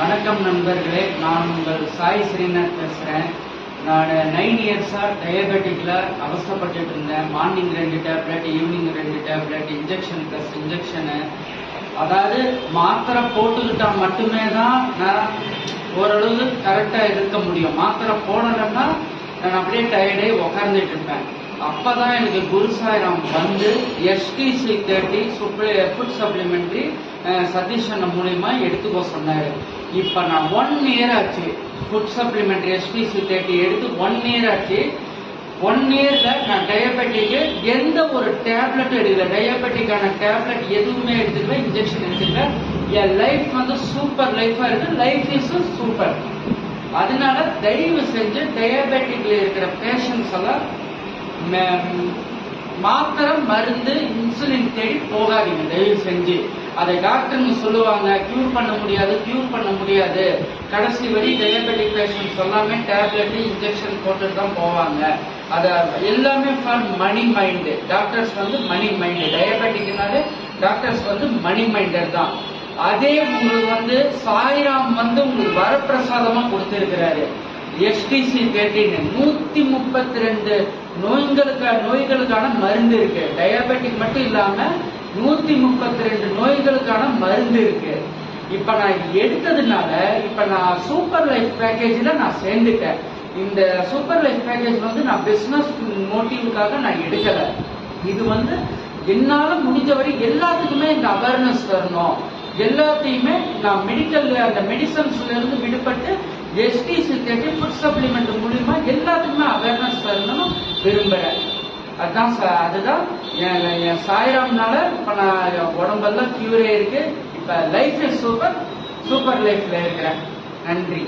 வணக்கம் நண்பர்களே, நான் உங்கள் சாய் ஸ்ரீநாத் பேசுகிறேன். நான் 9 இயர்ஸாக டயபெட்டிக்கில் அவசரப்பட்டு இருந்தேன். Morning 2 tablet, evening 2 tablet, injection plus injection. அதாவது மாத்திரை போட்டுக்கிட்டால் மட்டுமே தான் நான் ஓரளவு கரெக்டாக இருக்க முடியும். மாத்திரை போடலைன்னா நான் அப்படியே டயர்டே உட்காந்துட்டு இருப்பேன். அப்பதான் எனக்கு குரு சாய்ராம் வந்து STC 30 ஃபுட் சப்ளிமெண்ட்ரி சதீஷ் அண்ணன் மூலியமா எடுத்துக்கோ சொன்னாரு. இப்ப நான் 1 இயர் ஆச்சு ஃபுட் சப்ளிமெண்ட்ரி STC 30 எடுத்து 1 இயர் ஆச்சு. 1 இயர்ல நான் டயபெட்டிக்கு எந்த ஒரு டேப்லெட் எடுக்கல. டயபெட்டிக்கான டேப்லெட் எதுவுமே எடுத்துக்கல, இன்ஜெக்ஷன் எடுத்துக்கல. என் லைஃப் வந்து சூப்பர் லைஃபா இருக்கு. Life is super. அதனால தயவு செஞ்சு டயபெட்டிக்ல இருக்கிற பேஷண்ட்ஸ் எல்லாம் மாத்திரை மருந்து இன்சுலின் தேடி போகாதீங்க தயவு செஞ்சு. அதை டாக்டர்னு சொல்லுவாங்க, கியூர் பண்ண முடியாது. கடைசி வரை டயபெட்டிக் பேஷண்ட்ஸ் எல்லாமே டேப்லெட் இன்ஜெக்ஷன் போட்டுட்டு தான் போவாங்க. அது எல்லாமே ஃபார் மணி மைண்டு. டாக்டர்ஸ் வந்து மணி மைண்டு. டயபெட்டிக்னாலே டாக்டர்ஸ் வந்து மணி மைண்டர் தான். அதே உங்களுக்கு வந்து சாய்ராம் வந்து உங்களுக்கு வரப்பிரசாதமா கொடுத்திருக்கிறாரு. STC 13 132 நோய்களுக்கான மருந்து இருக்கு. டயபெட்டிக் மட்டும் இல்லாம 132 நோய்களுக்கான மருந்து இருக்கு. இப்ப நான் எடுத்ததுனால இப்ப நான் சூப்பர் லைஃப் பேக்கேஜ்ல நான் சேர்ந்துட்டேன். இந்த சூப்பர் லைஃப் பேக்கேஜ் வந்து நான் பிசினஸ் மோட்டிவுக்காக நான் எடுக்கல. இது வந்து என்னால முடிஞ்சவரை எல்லாத்துக்குமே இந்த அவேர்னஸ் தரணும். எல்லாத்தையுமே நான் அந்த மெடிசன்ஸ்ல இருந்து விடுபட்டு STC 30 ஃபுட் சப்ளிமெண்ட் மூலியமா எல்லாத்துக்குமே அவேர்னஸ் தரணும்னு விரும்புறேன். அதுதான் என் சாய்ராம்னால இப்ப நான் உடம்பெல்லாம் கியூரே இருக்கு. இப்ப லைஃப் இஸ் சூப்பர் லைஃப்ல இருக்கிறேன். நன்றி.